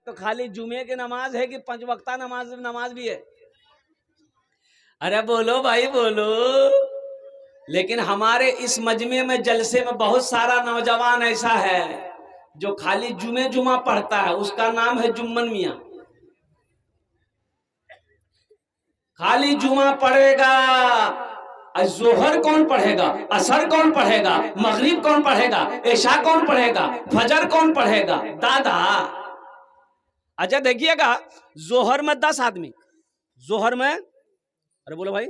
तो खाली जुमे की नमाज है कि 5 वक्ता नमाज भी है? अरे बोलो भाई बोलो। लेकिन हमारे इस मजमे में जलसे में बहुत सारा नौजवान ऐसा है जो खाली जुमा पढ़ता है, उसका नाम है जुम्मन मियां। खाली जुमा पढ़ेगा, जोहर कौन पढ़ेगा, असर कौन पढ़ेगा, मगरिब कौन पढ़ेगा, ऐशा कौन पढ़ेगा, फजर कौन पढ़ेगा? दादा अच्छा देखिएगा, जोहर में 10 आदमी, जोहर में, अरे बोलो भाई,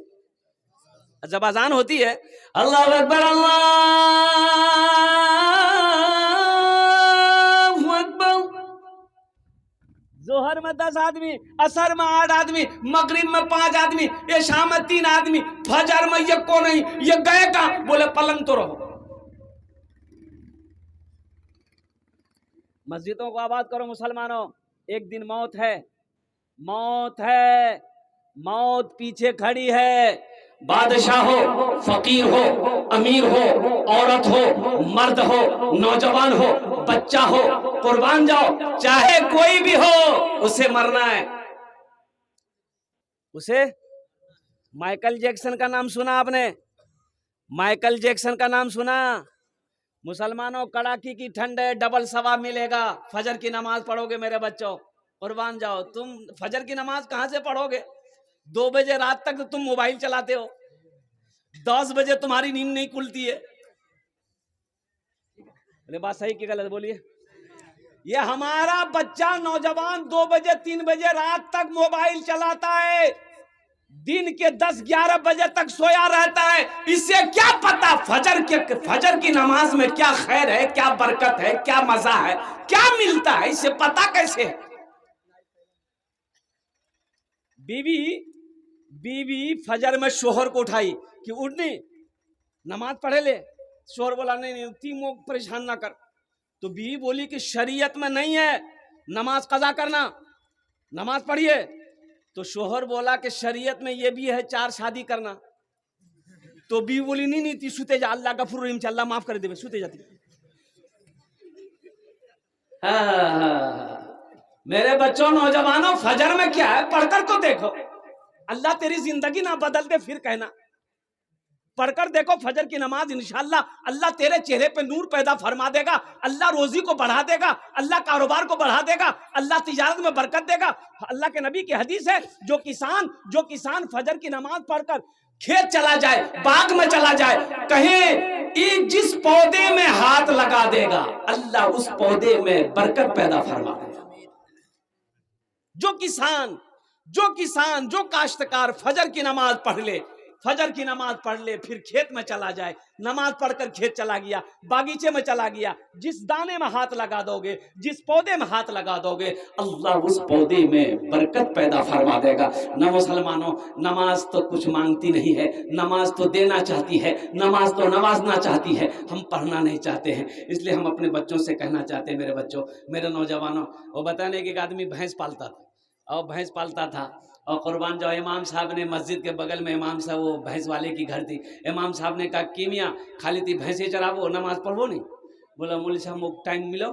जब अजान होती है अल्लाह अकबर अल्लाहू अकबर, जोहर में 10 आदमी, असर में 8 आदमी, मगरिब में 5 आदमी, ऐशा में 3 आदमी, फजर में ये को नहीं, ये गए कहां? बोले पलंग तो रहो। मस्जिदों को आबाद करो मुसलमानों, एक दिन मौत है, मौत है, मौत पीछे खड़ी है। बादशाह हो, फकीर हो, अमीर हो, औरत हो, मर्द हो, नौजवान हो, बच्चा हो, कुर्बान जाओ, चाहे कोई भी हो, उसे मरना है। उसे, माइकल जैक्सन का नाम सुना आपने? माइकल जैक्सन का नाम सुना? मुसलमानों कड़ाकी की ठंड है, डबल सवाब मिलेगा। फजर की नमाज पढ़ोगे मेरे बच्चों, कुर्बान जाओ। तुम फजर की नमाज कहां से पढ़ोगे? 2 बजे रात तक तो तुम मोबाइल चलाते हो, 10 बजे तुम्हारी नींद नहीं खुलती है। अरे बात सही कि गलत बोलिए? ये हमारा बच्चा नौजवान 2 बजे 3 बजे रात तक मोबाइल चलाता है, दिन के 10-11 बजे तक सोया रहता है। इससे क्या पता फजर की नमाज में क्या खैर है, क्या बरकत है, क्या मजा है, क्या मिलता है, इससे पता कैसे? बीवी फजर में शोहर को उठाई कि उठनी नमाज पढ़े ले, शोहर बोला नहीं तीनों परेशान ना कर। तो बीवी बोली कि शरीयत में नहीं है नमाज कज़ा करना, नमाज पढ़िए। तो शोहर बोला कि शरीयत में ये भी है 4 शादी करना। तो बीवी बोली नहीं ती सुते जा, अल्लाह गफूर रहीम, अल्लाह माफ कर दे, सुते जाती। मेरे बच्चों नौजवानों, फजर में क्या है पढ़कर तो देखो, अल्लाह तेरी जिंदगी ना बदल दे फिर कहना। पढ़कर देखो फजर की नमाज, इंशाअल्लाह अल्लाह तेरे चेहरे पे नूर पैदा फरमा देगा, अल्लाह रोजी को बढ़ा देगा, अल्लाह कारोबार को बढ़ा देगा, अल्लाह तिजारत में बरकत देगा। अल्लाह के नबी की हदीस है, जो किसान फजर की नमाज पढ़कर खेत चला जाए, बाग में चला जाए, कहीं जिस पौधे में हाथ लगा देगा अल्लाह उस पौधे में बरकत पैदा फरमा देगा। जो काश्तकार फजर की नमाज पढ़ ले, फजर की नमाज पढ़ ले, फिर खेत में चला जाए, नमाज पढ़कर खेत चला गया, बागीचे में चला गया, जिस दाने में हाथ लगा दोगे, जिस पौधे में हाथ लगा दोगे, अल्लाह उस पौधे में बरकत पैदा फरमा देगा। न मुसलमानों, नमाज तो कुछ मांगती नहीं है, नमाज तो देना चाहती है, नमाज तो नवाजना चाहती है, हम पढ़ना नहीं चाहते हैं। इसलिए हम अपने बच्चों से कहना चाहते हैं, मेरे बच्चों, मेरे नौजवानों, वो बताने कि एक आदमी भैंस पालता था, और भैंस पालता था और कुर्बान जाओ, इमाम साहब ने मस्जिद के बगल में इमाम साहब वो भैंस वाले की घर थी, इमाम साहब ने कहा कि मियाँ खाली थी भैंसे चराबो, नमाज पढ़ो नहीं? बोला मौलवी साहब मोक टाइम मिलो?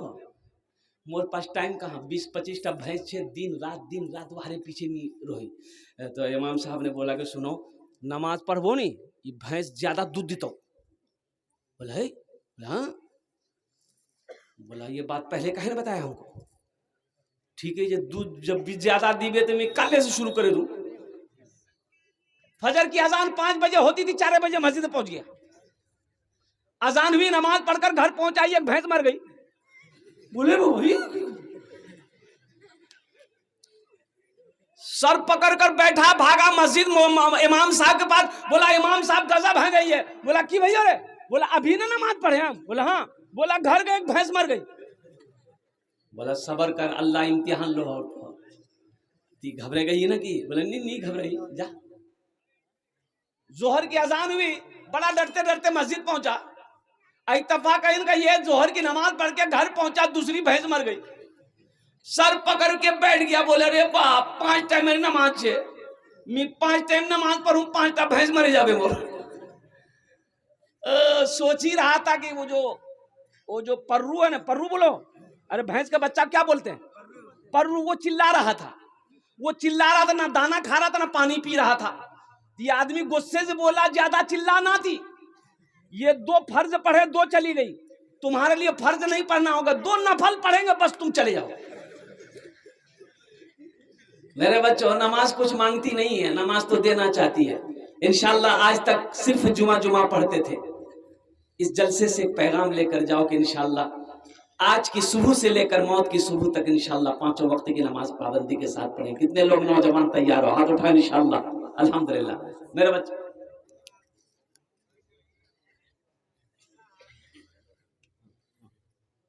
मोर पास टाइम कहाँ, 20-25 भैंस छे, दिन रात वारे पीछे नहीं रोही। तो इमाम साहब ने बोला कि सुनो, नमाज पढ़बो नहीं, ये भैंस ज्यादा दूध देता। बोला है? हाँ। बोला ये बात पहले कहे ना बताया हमको? ठीक है, ये दूध जब भी ज्यादा दीबे तो मैं कल से शुरू करे दूं। फजर की अजान 5 बजे होती थी, 4 बजे मस्जिद पहुंच गया, अजान हुई, नमाज पढ़कर घर पहुंचा, एक भैंस मर गई। बोले भाई, सर पकड़कर बैठा, भागा मस्जिद इमाम साहब के पास, बोला इमाम साहब गजब है गई है। बोला की भैया रे? बोला अभी ना नमाज पढ़े हम। बोला हाँ। बोला घर गए, एक भैंस मर गई। बोला सबर कर, अल्लाह इम्तिहान लो। घबरे गई ना कि? बोला नहीं घबराई, जा। जोहर की अजान हुई, बड़ा डरते डरते मस्जिद पहुंचा, इत्तफाक इनका ये जोहर की नमाज पढ़ के घर पहुंचा, दूसरी भैंस मर गई। सर पकड़ के बैठ गया, बोले रे बाप, 5 टाइम मेरी नमाज छे, मैं 5 टाइम नमाज पढ़ूं, 5टा भैंस मरे जावे मोर। सोच ही रहा था कि वो जो पर्रू है ना, पर्रू बोलो, अरे भैंस का बच्चा क्या बोलते हैं? पर वो चिल्ला रहा था, वो चिल्ला रहा था, ना दाना खा रहा था ना पानी पी रहा था। ये आदमी गुस्से से बोला ज्यादा चिल्लाना थी, ये 2 फर्ज पढ़े 2 चली गई, तुम्हारे लिए फर्ज नहीं पढ़ना होगा, 2 नफल पढ़ेंगे बस तुम चले जाओ। मेरे बच्चों नमाज कुछ मांगती नहीं है, नमाज तो देना चाहती है। इंशाल्लाह आज तक सिर्फ जुमा पढ़ते थे, इस जलसे से एक पैगाम लेकर जाओ कि इंशाल्लाह आज की सुबह से लेकर मौत की सुबह तक इंशाल्लाह 5 वक्त की नमाज पाबंदी के साथ पढ़ें। कितने लोग नौजवान तैयार हो, हाथ उठाए इंशाल्लाह। अल्हम्दुलिल्लाह मेरे बच्चे,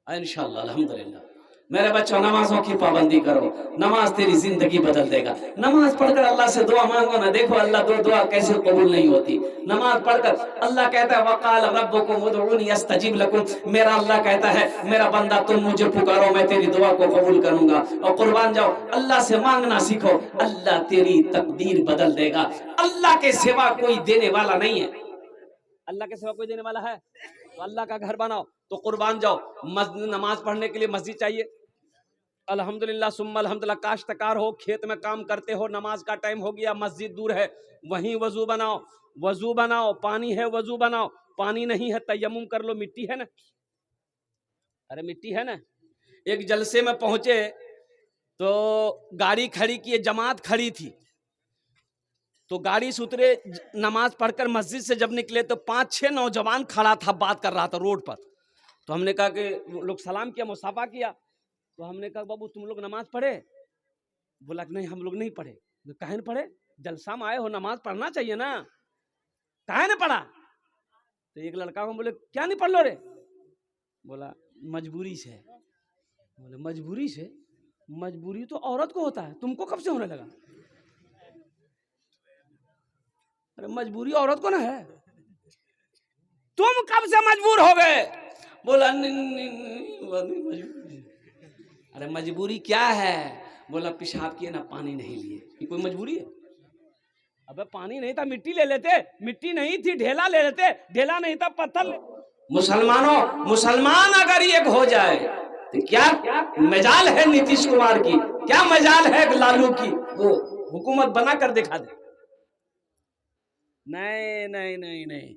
इंशाल्लाह अल्हम्दुलिल्लाह मेरे बच्चों नमाजों की पाबंदी करो, नमाज तेरी जिंदगी बदल देगा। नमाज पढ़कर अल्लाह से दुआ मांगो ना, देखो अल्लाह दुआ कैसे कबूल नहीं होती। नमाज पढ़कर अल्लाह कहता है वक़ाल रब्बुकुम उदऊनी अस्तजिब लकुम, मेरा अल्लाह कहता है मेरा बंदा तुम मुझे पुकारो मैं तेरी दुआ को कबूल करूंगा। और कुर्बान जाओ, अल्लाह से मांगना सीखो, अल्लाह तेरी तकदीर बदल देगा। अल्लाह के सिवा कोई देने वाला नहीं है, अल्लाह के सिवा कोई देने वाला है? तो अल्लाह का घर बनाओ। तो कुर्बान जाओ, नमाज पढ़ने के लिए मस्जिद चाहिए, अल्हम्दुलिल्लाह सुम्मा अल्हम्दुलिल्लाह। काश्तकार हो, खेत में काम करते हो, नमाज का टाइम हो गया, मस्जिद दूर है, वहीं वजू बनाओ, वजू बनाओ, पानी है वजू बनाओ, पानी नहीं है तयम्मुम कर लो, मिट्टी है ना, अरे मिट्टी है ना। एक जलसे में पहुंचे तो गाड़ी खड़ी की, जमात खड़ी थी, तो गाड़ी से उतरे, नमाज पढ़कर मस्जिद से जब निकले तो 5-6 नौजवान खड़ा था, बात कर रहा था रोड पर। तो हमने कहा कि लोग सलाम किया, मुसाफा किया, तो हमने कहा बाबू तुम लोग नमाज पढ़े? बोला नहीं हम लोग नहीं पढ़े। काहे न पढ़े? जलसा में आए हो, नमाज पढ़ना चाहिए ना, काहे न पढ़ा? तो एक लड़का को बोले क्या नहीं पढ़ लो रे? बोला मजबूरी से। बोले मजबूरी से? मजबूरी तो औरत को होता है, तुमको कब से होने लगा? अरे मजबूरी औरत को ना है, तुम कब से मजबूर हो गए? बोला मजबूरी। अरे मजबूरी क्या है? बोला पेशाब किए ना पानी नहीं लिए, ये कोई मजबूरी है? अबे पानी नहीं था मिट्टी ले लेते, मिट्टी नहीं थी ढेला ले लेते, ढेला नहीं था पत्थर। मुसलमानों, मुसलमान अगर एक हो जाए तो क्या मजाल है नीतीश कुमार की, क्या मजाल है लालू की, वो हुकूमत बना कर दिखा दे। नहीं नहीं नहीं नहीं,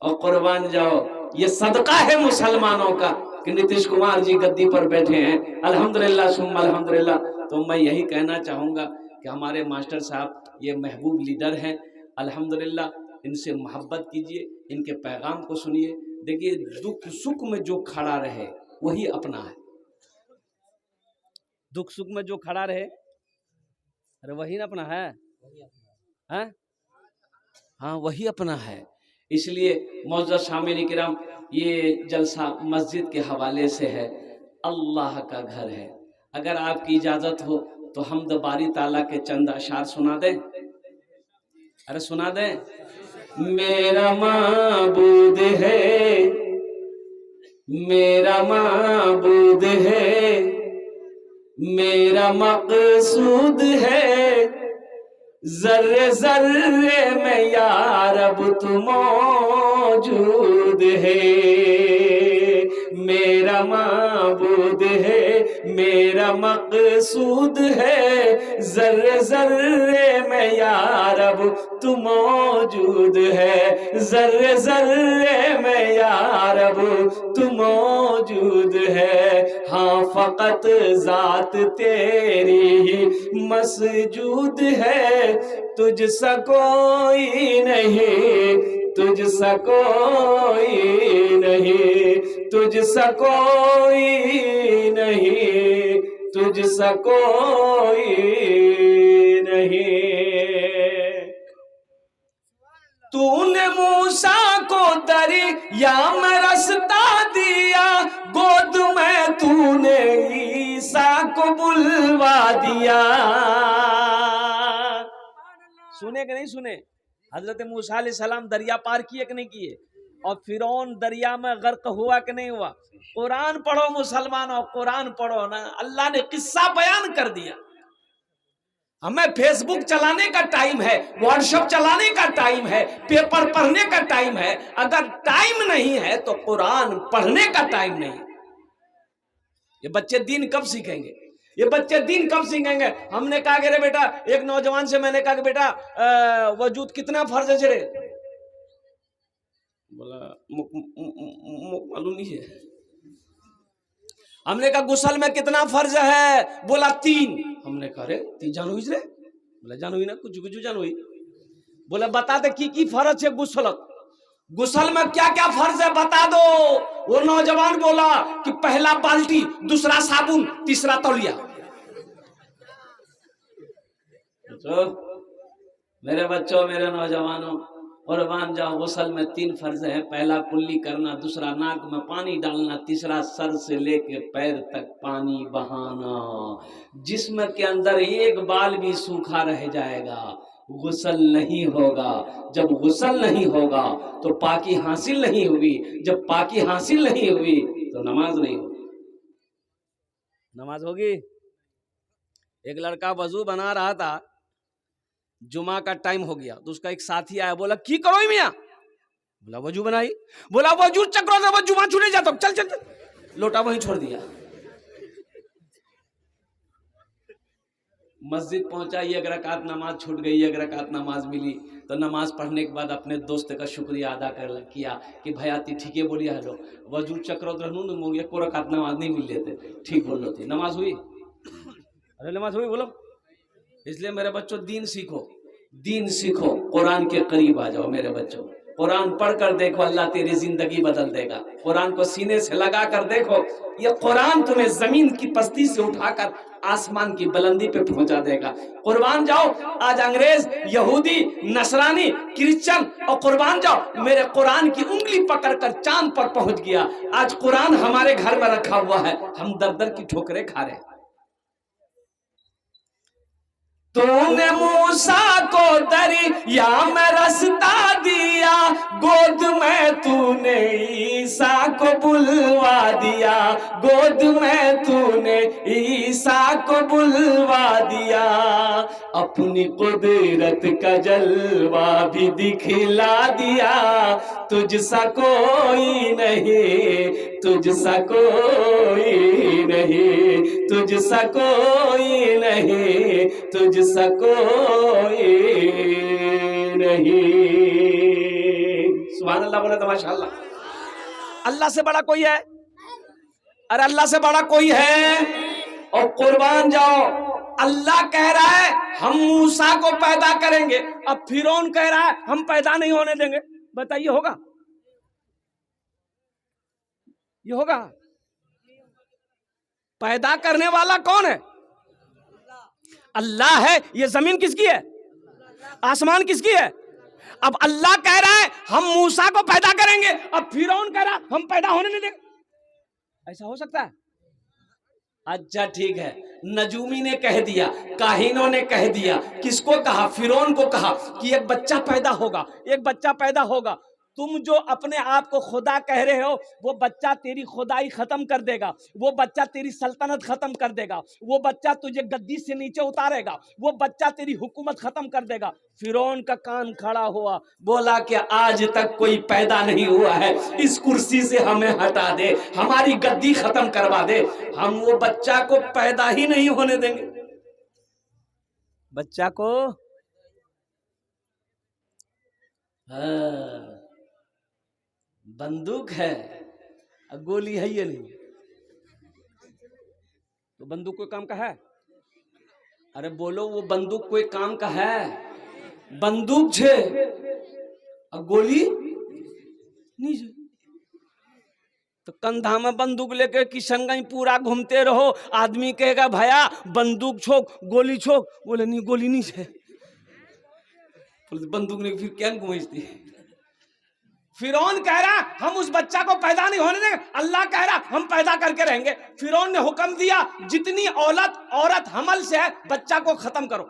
और कुर्बान जाओ, ये सदका है मुसलमानों का कि नीतीश कुमार जी गद्दी पर बैठे हैं। अल्हम्दुलिल्लाह सुम्मा अल्हम्दुलिल्लाह। तो मैं यही कहना चाहूँगा कि हमारे मास्टर साहब ये महबूब लीडर हैं, अल्हम्दुलिल्लाह, इनसे मोहब्बत कीजिए, इनके पैगाम को सुनिए। देखिए दुख सुख में जो खड़ा रहे वही अपना है, दुख सुख में जो खड़ा रहे, अरे वही ना अपना है, हैं? हाँ वही अपना है। इसलिए मौजूद शामिल किराम, ये जलसा मस्जिद के हवाले से है, अल्लाह का घर है। अगर आपकी इजाज़त हो तो हमद बारी ताला के चंद अशार सुना दें। अरे सुना दें। मेरा माबूद है, मेरा माबूद है, मेरा मकसूद है, जर्रे जर्रे में या रब तू मौजूद है। मेरा माबूद है, मेरा मकसूद है, जर्रे जर्रे में या रब तू मौजूद है, जर्रे जर्रे में या रब तू मौजूद है। हाँ फकत जात तेरी ही मसजूद है, तुझसा कोई नहीं, तुझसा कोई नहीं, तुझसा कोई नहीं, तुझसा कोई नहीं। तूने मूसा को दरिया में रास्ता दिया, गोद में तूने ईसा को बुलवा दिया। सुने कि नहीं सुने? हजरत मूसा अलैहिस्सलाम दरिया पार किए कि नहीं किए? और फिरौन दरिया में गर्क हुआ कि नहीं हुआ? कुरान पढ़ो मुसलमानों, कुरान पढ़ो ना, अल्लाह ने किस्सा बयान कर दिया। हमें फेसबुक चलाने का टाइम है, व्हाट्सएप चलाने का टाइम है, पेपर पढ़ने का टाइम है, अगर टाइम नहीं है तो कुरान पढ़ने का टाइम नहीं। ये बच्चे दीन कब सीखेंगे? ये बच्चे दीन कब सीखेंगे? हमने कहा कि रे बेटा, एक नौजवान से मैंने कहा कि बेटा वजूद कितना फर्ज है रे? बोला मालूम नहीं है। हमने कहा गुसल में कितना फर्ज है? बोला 3। हमने कहा रे 3 जानू रे? बोला जानू ही ना, कुछ कुछ जानू ही। बोला बता दे की फर्ज है गुसल में क्या क्या फर्ज है बता दो। वो नौजवान बोला कि पहला बाल्टी, दूसरा साबुन, तीसरा तौलिया। तो मेरे बच्चों, मेरे नौजवानों, कुर्बान जाओ, गुसल में 3 फर्ज है। पहला कुल्ली करना, दूसरा नाक में पानी डालना, तीसरा सर से लेके पैर तक पानी बहाना। जिस्म के अंदर एक बाल भी सूखा रह जाएगा, गुसल नहीं होगा। जब गुसल नहीं होगा तो पाकी हासिल नहीं हुई। जब पाकी हासिल नहीं हुई तो नमाज नहीं होगी। नमाज होगी? एक लड़का वजू बना रहा था, जुमा का टाइम हो गया, तो उसका एक साथी आया, बोला की करो मियां? बोला वजू बनाई। बोला वजू चक्रो से जुमा छूटे जाता, चल चल चल। लोटा वहीं छोड़ दिया। मस्जिद पहुंचा, एक रकात नमाज छूट गई, एक रकात नमाज मिली। तो नमाज पढ़ने के बाद अपने दोस्त का शुक्रिया अदा किया कि भैया ती ठीक है बोलिया हेलो, वजू चक्रो रहनू एक रकात नमाज नहीं मिल लेते, ठीक बोल लो थी। नमाज हुई? अरे नमाज हुई बोलो। इसलिए मेरे बच्चों दीन सीखो, दीन सीखो, कुरान के करीब आ जाओ मेरे बच्चों। कुरान पढ़कर देखो, अल्लाह तेरी जिंदगी बदल देगा। कुरान को सीने से लगा कर देखो, ये कुरान तुम्हें जमीन की पस्ती से उठाकर आसमान की बुलंदी पे पहुंचा देगा। कुर्बान जाओ, आज अंग्रेज, यहूदी, नसरानी, क्रिश्चियन और कुर्बान जाओ, मेरे कुरान की उंगली पकड़कर चांद पर पहुंच गया। आज कुरान हमारे घर में रखा हुआ है, हम दर दर की ठोकरें खा रहे हैं। तूने मूसा को दरिया में रास्ता दिया, गोद में तूने ईसा को बुलवा दिया, गोद में तूने ईसा को बुलवा दिया। अपनी कुदरत का जलवा भी दिखला दिया, तुझसा कोई नहीं, तुझसा कोई नहीं, तुझसा कोई नहीं, तुझसा कोई नहीं। सुभान अल्लाह बोले तो माशाअल्लाह। अल्लाह से बड़ा कोई है? अरे अल्लाह से बड़ा कोई है? और कुर्बान जाओ, अल्लाह कह रहा है हम मूसा को पैदा करेंगे, अब फिरौन कह रहा है हम पैदा नहीं होने देंगे। बताइए होगा? ये होगा? पैदा करने वाला कौन है? अल्लाह है। ये जमीन किसकी है? आसमान किसकी है? अब अल्लाह कह रहा है हम मूसा को पैदा करेंगे, अब फिरौन कह रहा है हम पैदा होने नहीं देंगे। ऐसा हो सकता है? अच्छा ठीक है, नजूमी ने कह दिया, काहिनों ने कह दिया। किसको कहा? फिरौन को कहा कि एक बच्चा पैदा होगा, एक बच्चा पैदा होगा। तुम जो अपने आप को खुदा कह रहे हो, वो बच्चा तेरी खुदाई खत्म कर देगा, वो बच्चा तेरी सल्तनत खत्म कर देगा, वो बच्चा तुझे गद्दी से नीचे उतारेगा, वो बच्चा तेरी हुकूमत खत्म कर देगा। फिरौन का कान खड़ा हुआ, बोला कि आज तक कोई पैदा नहीं हुआ है, इस कुर्सी से हमें हटा दे, हमारी गद्दी खत्म करवा दे, हम वो बच्चा को पैदा ही नहीं होने देंगे। बच्चा को बंदूक है, गोली है ये नहीं, तो बंदूक कोई काम का है? अरे बोलो, वो बंदूक कोई काम का है? बंदूक छे और गोली नहीं छे। तो कंधा में बंदूक लेके किशनगंज पूरा घूमते रहो, आदमी कहेगा भैया बंदूक छोक, गोली छोक, बोले नहीं गोली नहीं छे। बंदूक नहीं, फिर क्या घूमती? फिरौन कह रहा हम उस बच्चा को पैदा नहीं होने देंगे, अल्लाह कह रहा हम पैदा करके रहेंगे। फिरौन ने हुक्म दिया जितनी औरत हमल से है बच्चा को खत्म करो,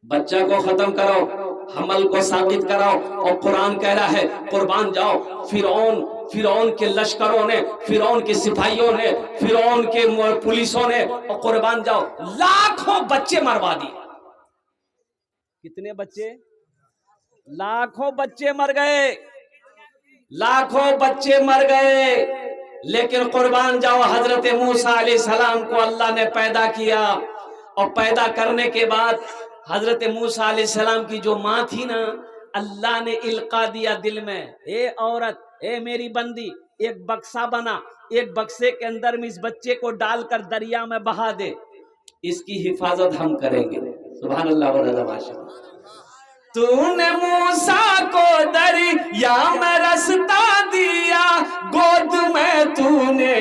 बच्चा को खत्म करो, हमल को साबित कराओ। और कुरान कह रहा है कुर्बान जाओ, फिरौन के लश्करों ने, फिरौन के सिपाहियों ने, फिरौन के पुलिसों ने, और कुर्बान जाओ लाखों बच्चे मरवा दिए। कितने बच्चे? लाखों बच्चे मर गए, लाखों बच्चे मर गए। लेकिन कुर्बान जाओ, हजरत मूसा अलैहिस्सलाम को अल्लाह ने पैदा किया, और पैदा करने के बाद हजरत मूसा अलैहिस्सलाम की जो माँ थी ना, अल्लाह ने इल्का दिया दिल में, ए औरत, ए मेरी बंदी, एक बक्सा बना, एक बक्से के अंदर में इस बच्चे को डालकर दरिया में बहा दे, इसकी हिफाजत हम करेंगे। सुभान अल्लाह व माशाअल्लाह। तूने मूसा को दरिया में रास्ता दिया, गोद में तूने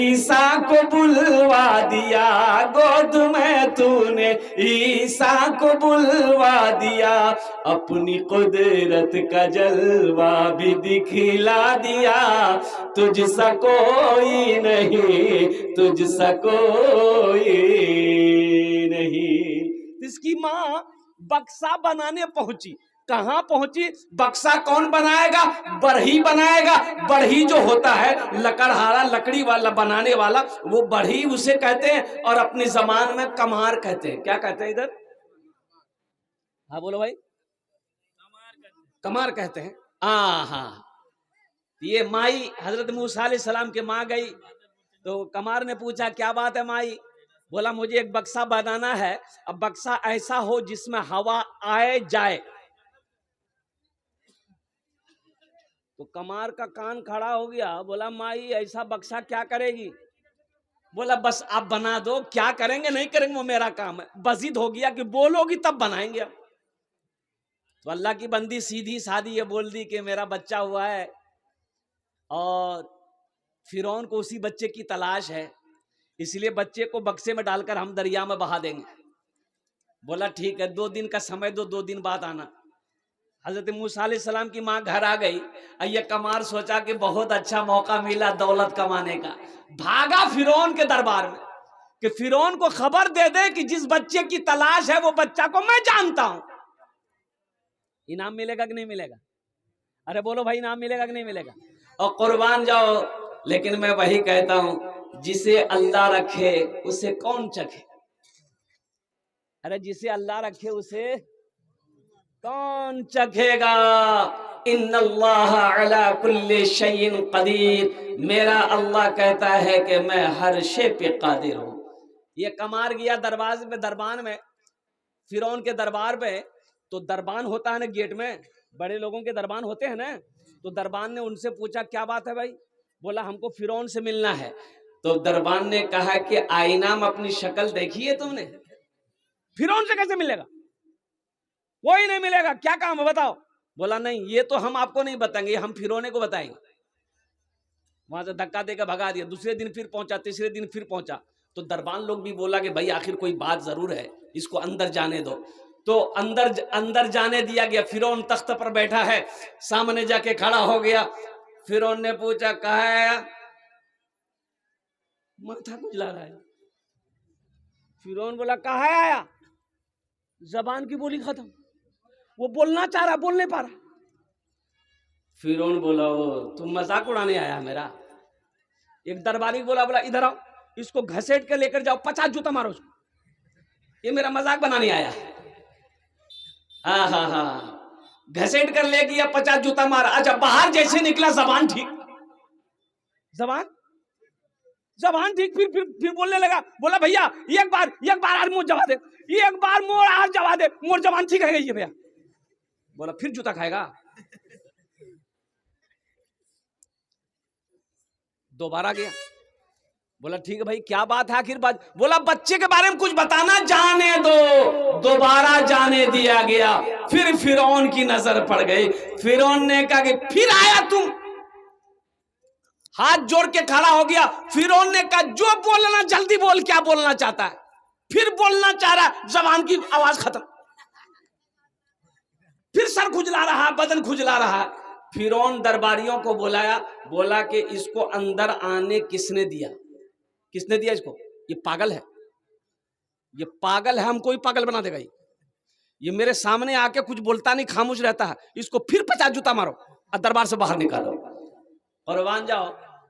ईसा को बुलवा दिया, गोद में तूने ईसा को बुलवा दिया, अपनी कुदरत का जलवा भी दिखला दिया, तुझसा कोई नहीं, तुझसा कोई नहीं। इसकी माँ बक्सा बनाने पहुंची, कहां पहुंची? बक्सा कौन बनाएगा? बढ़ई बनाएगा। बढ़ई जो होता है लकड़हारा, लकड़ी वाला बनाने वाला, वो बढ़ई उसे कहते हैं, और अपनी जबान में कमार कहते हैं। क्या कहते हैं इधर? हाँ बोलो भाई। कमार कहते हैं। हाँ, ये माई हजरत मूसा अलैहिस्सलाम के माँ गई, तो कमार ने पूछा क्या बात है माई? बोला मुझे एक बक्सा बनाना है, अब बक्सा ऐसा हो जिसमें हवा आए जाए। तो कमार का कान खड़ा हो गया, बोला माई ऐसा बक्सा क्या करेगी? बोला बस आप बना दो, क्या करेंगे नहीं करेंगे वो मेरा काम है। बजिद हो गया कि बोलोगी तब बनाएंगे। तो अल्लाह की बंदी सीधी सादी ये बोल दी कि मेरा बच्चा हुआ है और फिरौन को उसी बच्चे की तलाश है, इसलिए बच्चे को बक्से में डालकर हम दरिया में बहा देंगे। बोला ठीक है, 2 दिन का समय दो, 2 दिन बाद आना। हजरत मूसा अलैहिस्सलाम की माँ घर आ गई। ये कमार सोचा कि बहुत अच्छा मौका मिला दौलत कमाने का, भागा फिरौन के दरबार में कि फिरौन को खबर दे दे कि जिस बच्चे की तलाश है वो बच्चा को मैं जानता हूं। इनाम मिलेगा कि नहीं मिलेगा? अरे बोलो भाई, इनाम मिलेगा कि नहीं मिलेगा? और कुर्बान जाओ, लेकिन मैं वही कहता हूं, जिसे अल्लाह रखे उसे कौन चखे? अरे जिसे अल्लाह रखे उसे कौन चखेगा? इन्नल्लाह अला कुल्ली शैइन कदीर। मेरा अल्लाह कहता है कि मैं हर शे पे कादिर हूं। ये कमार गया दरबान में, फिरौन के दरबार पे। तो दरबान होता है ना गेट में, बड़े लोगों के दरबान होते हैं ना, तो दरबान ने उनसे पूछा क्या बात है भाई? बोला हमको फिरौन से मिलना है। तो दरबान ने कहा कि आईना में अपनी शक्ल देखी है तुमने? फिरौन से कैसे मिलेगा? कोई नहीं मिलेगा, क्या काम है बताओ? बोला नहीं, ये तो हम आपको नहीं बताएंगे, हम फिरौने को बताएंगे। वहां से धक्का देकर भगा दिया। दूसरे दिन फिर पहुंचा, तीसरे दिन फिर पहुंचा। तो दरबान लोग भी बोला कि भाई आखिर कोई बात जरूर है, इसको अंदर जाने दो। तो अंदर जाने दिया गया। फिरौन तख्त पर बैठा है, सामने जाके खड़ा हो गया। फिरौन ने पूछा कहा आया? माथा खुजला रहा है। फिरौन बोला कहा आया? जबान की बोली खत्म, वो बोलना चाह रहा, बोल नहीं पा रहा। फिरौन बोला वो तुम मजाक उड़ाने आया मेरा? एक दरबारी बोला इधर आओ, इसको घसीट के लेकर जाओ, 50 जूता मारो उसको, ये मेरा मजाक बनाने आया है। हाँ, घसीट कर ले गया, 50 जूता मारा। अच्छा, बाहर जैसे निकला जबान ठीक, जबान ठीक, फिर बोलने लगा। बोला भैया एक बार आज मुझ जवा दे, एक बार मोर आज जवा दे, मोर जबान ठीक है ये भैया। बोला फिर जूता खाएगा? दोबारा गया। बोला ठीक है भाई क्या बात है आखिर बात? बोला बच्चे के बारे में कुछ बताना, जाने दो। दोबारा जाने दिया गया। फिर फिरौन की नजर पड़ गई। फिरौन ने कहा कि फिर आया तुम? हाथ जोड़ के खड़ा हो गया। फिरौन ने कहा जो बोलना जल्दी बोल, क्या बोलना चाहता है? फिर बोलना चाह रहा, जबान की आवाज खत्म। फिर सर खुजला रहा, बदन खुजला रहा। फिरौन दरबारियों को बुलाया, बोला कि इसको अंदर आने किसने दिया? किसने दिया इसको? ये पागल है, ये पागल है, हमको ही पागल बना देगा ये मेरे सामने आके कुछ बोलता नहीं, खामोश रहता है। इसको फिर 50 जूता मारो और दरबार से बाहर निकालो। कुर्बान जाओ।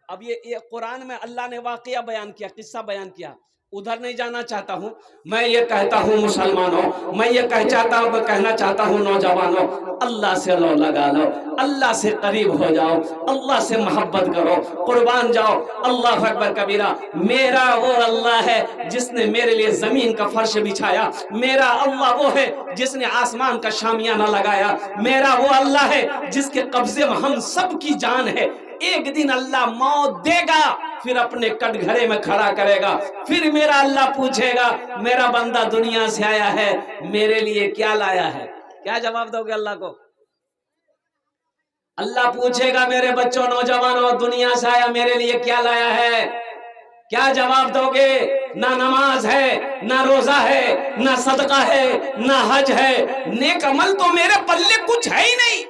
अब ये कुरान में अल्लाह ने वाकया बयान किया, किस्सा बयान किया। उधर नहीं जाना चाहता हूँ। मैं ये कहता हूँ मुसलमानों, मैं ये कहना चाहता हूँ नौजवानों, अल्लाह से लो लगा लो, अल्लाह से करीब हो जाओ, अल्लाह से मोहब्बत करो, कुर्बान जाओ। अल्लाह अकबर कबीरा। मेरा वो अल्लाह है जिसने मेरे लिए जमीन का फर्श बिछाया, मेरा अल्लाह वो है जिसने आसमान का शामियाना लगाया, मेरा वो अल्लाह है जिसके कब्जे में हम सब की जान है। एक दिन अल्लाह मौत देगा, फिर अपने कटघरे में खड़ा करेगा, फिर मेरा अल्लाह पूछेगा मेरा बंदा दुनिया से आया है, मेरे लिए क्या लाया है? क्या जवाब दोगे अल्लाह को? अल्लाह पूछेगा मेरे बच्चों नौजवानों, दुनिया से आया मेरे लिए क्या लाया है? क्या जवाब दोगे? ना नमाज है, ना रोजा है, ना सदका है, ना हज है, नेक अमल तो मेरे पल्ले कुछ है ही नहीं।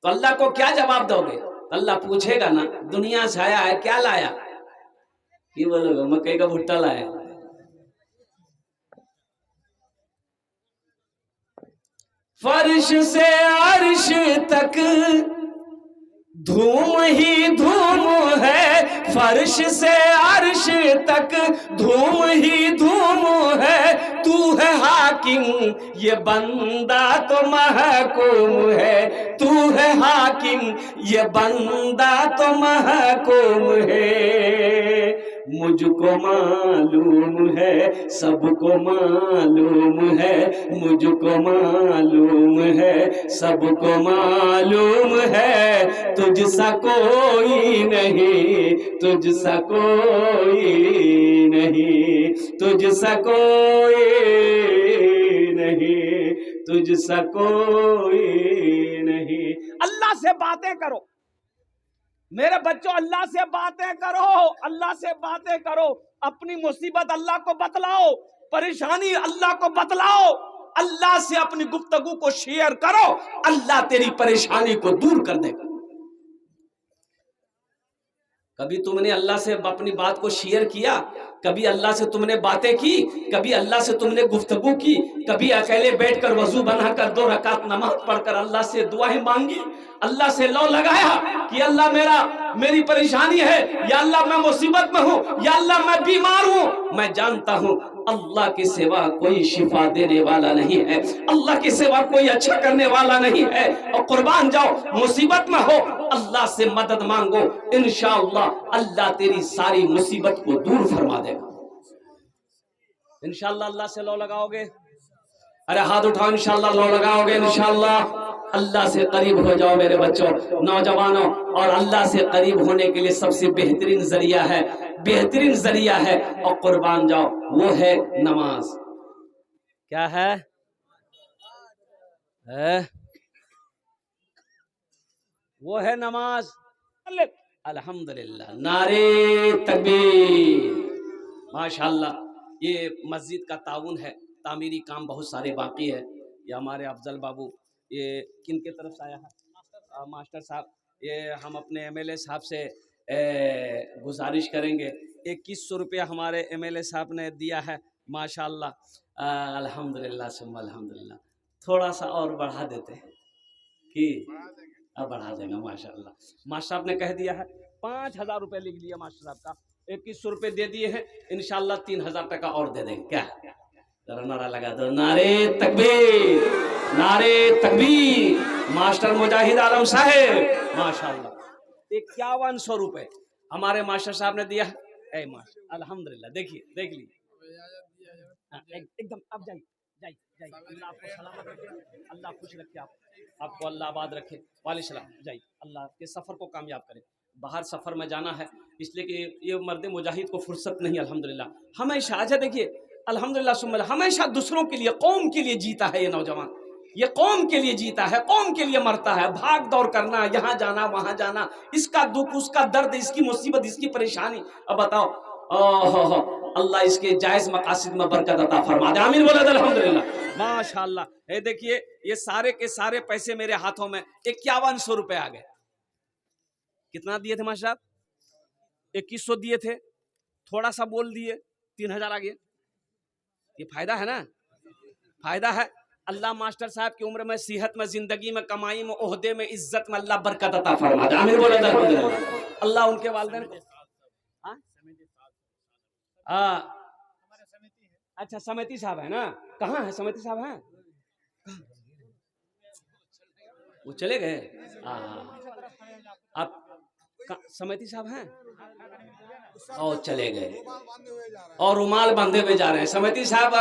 तो अल्लाह को क्या जवाब दोगे? अल्लाह पूछेगा ना दुनिया से आया है क्या लाया? की बोलोगे? मकई का भुट्टा लाया। फर्श से अर्श तक धूम ही धूम है, फर्श से अर्श तक धूम ही धूम है, तू है हाकिम ये बंदा तो महकूम है, तू है हाकिम ये बंदा तो महकूम है। मुझको मालूम है सबको मालूम है, मुझको मालूम है सबको मालूम है, तुझसा कोई नहीं, तुझसा कोई नहीं, तुझसा कोई नहीं, तुझसा कोई नहीं। अल्लाह से बातें करो मेरे बच्चों, अल्लाह से बातें करो, अल्लाह से बातें करो, अपनी मुसीबत अल्लाह को बतलाओ, परेशानी अल्लाह को बतलाओ, अल्लाह से अपनी गुफ्तगू को शेयर करो, अल्लाह तेरी परेशानी को दूर कर देगा। कभी तुमने अल्लाह से अपनी बात को शेयर किया? कभी अल्लाह से तुमने बातें की? कभी अल्लाह से तुमने गुफ्तगू की? कभी अकेले बैठकर वजू बनाकर 2 रकात नमाज पढ़कर अल्लाह से दुआएं मांगी? अल्लाह से लो लगाया कि अल्लाह मेरी परेशानी है, या अल्लाह मैं मुसीबत में हूँ, या अल्लाह मैं बीमार हूँ। मैं जानता हूँ अल्लाह के सिवा कोई शिफा देने वाला नहीं है, अल्लाह के सिवा कोई अच्छा करने वाला नहीं है। और कुर्बान जाओ, मुसीबत में हो अल्लाह से मदद मांगो, इंशाअल्लाह अल्लाह तेरी सारी मुसीबत को दूर फरमा देगा। इंशाअल्लाह अल्लाह से लो लगाओगे? अरे हाथ उठाओ, इंशाअल्लाह लो लगाओगे? इंशाअल्लाह अल्लाह से करीब हो जाओ मेरे बच्चों, नौजवानों। और अल्लाह से करीब होने के लिए सबसे बेहतरीन जरिया है, बेहतरीन जरिया है, और कुर्बान जाओ, वो है नमाज। क्या है? वो है नमाज। अल्हम्दुलिल्लाह, नारे तकबीर, माशाअल्लाह। ये मस्जिद का ताउन है, तामीरी काम बहुत सारे बाकी है। ये हमारे अफजल बाबू, ये किन के तरफ से आया है? मास्टर साहब, ये हम अपने एमएलए साहब से गुजारिश करेंगे, 2100 रुपया हमारे एमएलए साहब ने दिया है, माशाअल्लाह। अल्हम्दुलिल्लाह सुम्मा अल्हम्दुलिल्लाह। थोड़ा सा और बढ़ा देते हैं कि अब बढ़ा देंगे, माशाअल्लाह। मास्टर साहब ने कह दिया है 5000 रुपये लिख लिया मास्टर साहब का, 2100 रुपये दे दिए हैं, इंशाअल्लाह 3000 टका और दे देंगे। क्या जरा नारा लगा दो, नारे तकबीर, नारे तकबीर। मास्टर मुजाहिद आलम साहेब माशाअल्लाह, 5100 रुपये हमारे मास्टर साहब ने दिया है। मास्टर अल्हम्दुलिल्लाह, देखिए देख लीजिए एकदम। अब जाइए जाइए जाइए, अल्लाह आपको सलामत रखे, अल्लाह खुश रखे, आपको अल्लाह आबाद रखे। वाले सलाम, जाइए, अल्लाह के सफ़र को कामयाब करे। बाहर सफ़र में जाना है, इसलिए कि ये मर्द मुजाहिद को फुर्सत नहीं, अल्हम्दुलिल्लाह हमेशा। अच्छा देखिए, अल्हम्दुलिल्लाह सुम्मा हमेशा दूसरों के लिए, कौम के लिए जीता है ये नौजवान, ये कौम के लिए जीता है, कौम के लिए मरता है। भाग दौड़ करना, यहाँ जाना वहाँ जाना, इसका दुख उसका दर्द, इसकी मुसीबत इसकी परेशानी। अब बताओ, ओह अल्लाह इसके जायज मकासिद में बरकत अता फरमा दे, आमीन बोले अल्हम्दुलिल्लाह माशाअल्लाह। ये देखिए, ये सारे के सारे पैसे मेरे हाथों में 5100 रुपए आ गए। कितना दिए थे मास्टर साहब? 2100 दिए थे, थोड़ा सा बोल दिए, 3000 आ गए। ये फायदा है ना, फायदा है। अल्लाह मास्टर साहब की उम्र में, सेहत में, जिंदगी में, कमाई में, ओहदे में, इज्जत में अल्लाह बरकत अता फरमा दे, आमीन बोले अल्हम्दुलिल्लाह। अल्लाह उनके वालिदैन अच्छा समिति साहब है ना, कहाँ है समिति साहब हैं? वो चले गए। आप समिति साहब हैं और चले गए और रुमाल बांधे हुए जा रहे हैं समिति साहब।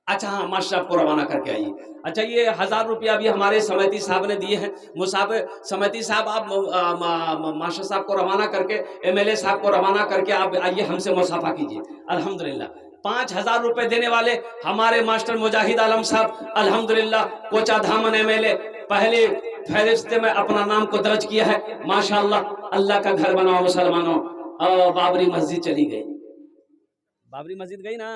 अच्छा हाँ, मास्टर साहब को रवाना करके आइए। अच्छा ये 1000 रुपया भी हमारे समिति साहब ने दिए हैं। मुसाफिर समिति साहब आप मास्टर साहब को रवाना करके, एमएलए साहब को रवाना करके आप आइए, हमसे मुसाफा कीजिए। अल्हम्दुलिल्लाह 5000 रुपए देने वाले हमारे मास्टर मुजाहिद आलम साहब, अल्हम्दुलिल्लाह कोचा धामन एमएलए, पहले फहरिस्त में अपना नाम को दर्ज किया है। माशाअल्लाह, अल्लाह का घर बनाओ मुसलमानों। बाबरी मस्जिद चली गई, बाबरी मस्जिद गई ना,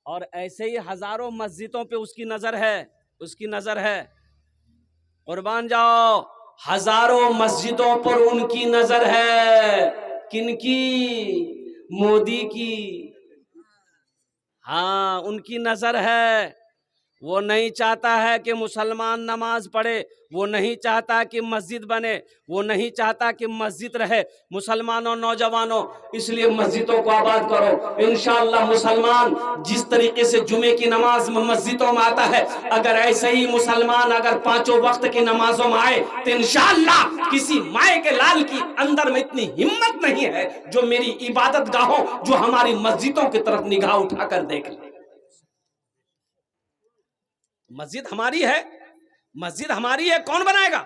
और ऐसे ही हजारों मस्जिदों पे उसकी नजर है, उसकी नजर है। कुर्बान जाओ, हजारों मस्जिदों पर उनकी नजर है। किनकी? मोदी की। हाँ, उनकी नजर है। वो नहीं चाहता है कि मुसलमान नमाज पढ़े, वो नहीं चाहता कि मस्जिद बने, वो नहीं चाहता कि मस्जिद रहे। मुसलमानों, नौजवानों, इसलिए मस्जिदों को आबाद करो। इंशाअल्लाह मुसलमान जिस तरीके से जुमे की नमाज मस्जिदों में आता है, अगर ऐसे ही मुसलमान अगर 5 वक्त की नमाजों में आए तो इंशाअल्लाह किसी माए के लाल की अंदर में इतनी हिम्मत नहीं है जो मेरी इबादत गाहों, जो हमारी मस्जिदों की तरफ निगाह उठाकर देख ले। मस्जिद हमारी है, मस्जिद हमारी है, कौन बनाएगा?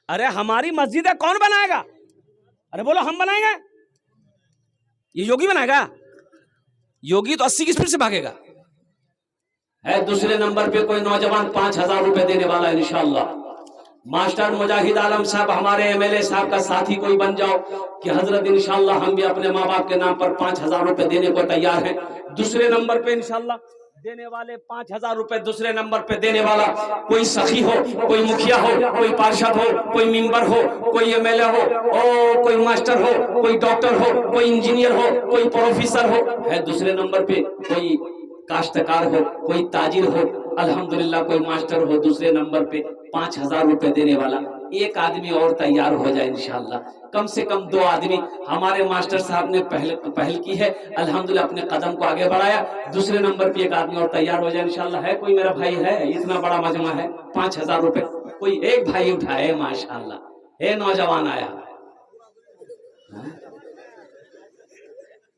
अरे हमारी मस्जिद है, कौन बनाएगा? अरे बोलो, हम बनाएंगे? ये योगी बनाएगा? योगी तो 80 की स्पीड से भागेगा। है दूसरे नंबर पे कोई नौजवान 5000 रुपए देने वाला है इंशाअल्लाह। मास्टर मुजाहिद आलम साहब, हमारे एमएलए साहब का साथी कोई बन जाओ कि हजरत इंशाअल्लाह हम भी अपने माँ बाप के नाम पर 5000 रुपए देने को तैयार हैं। दूसरे नंबर पे इंशाअल्लाह देने वाले 5000 रुपए, दूसरे नंबर पे देने वाला कोई सखी हो, कोई मुखिया हो, कोई पार्षद हो, कोई मेंबर हो, कोई एमएलए हो, और कोई मास्टर हो, कोई डॉक्टर हो, कोई इंजीनियर हो, कोई प्रोफेसर हो। है दूसरे नंबर पे कोई काश्तकार हो, कोई ताजिर हो, अल्हम्दुलिल्लाह कोई मास्टर हो। दूसरे नंबर पे 5000 रुपए देने वाला एक आदमी और तैयार हो जाए इंशाअल्लाह। कम से कम 2 आदमी हमारे मास्टर साहब ने पहल की है, अल्हम्दुलिल्लाह अपने कदम को आगे बढ़ाया। दूसरे नंबर पे एक आदमी और तैयार हो जाए इंशाअल्लाह। है कोई मेरा भाई? है, इतना बड़ा मजमा है, 5000 रुपए कोई एक भाई उठाए माशाअल्लाह। है नौजवान आया,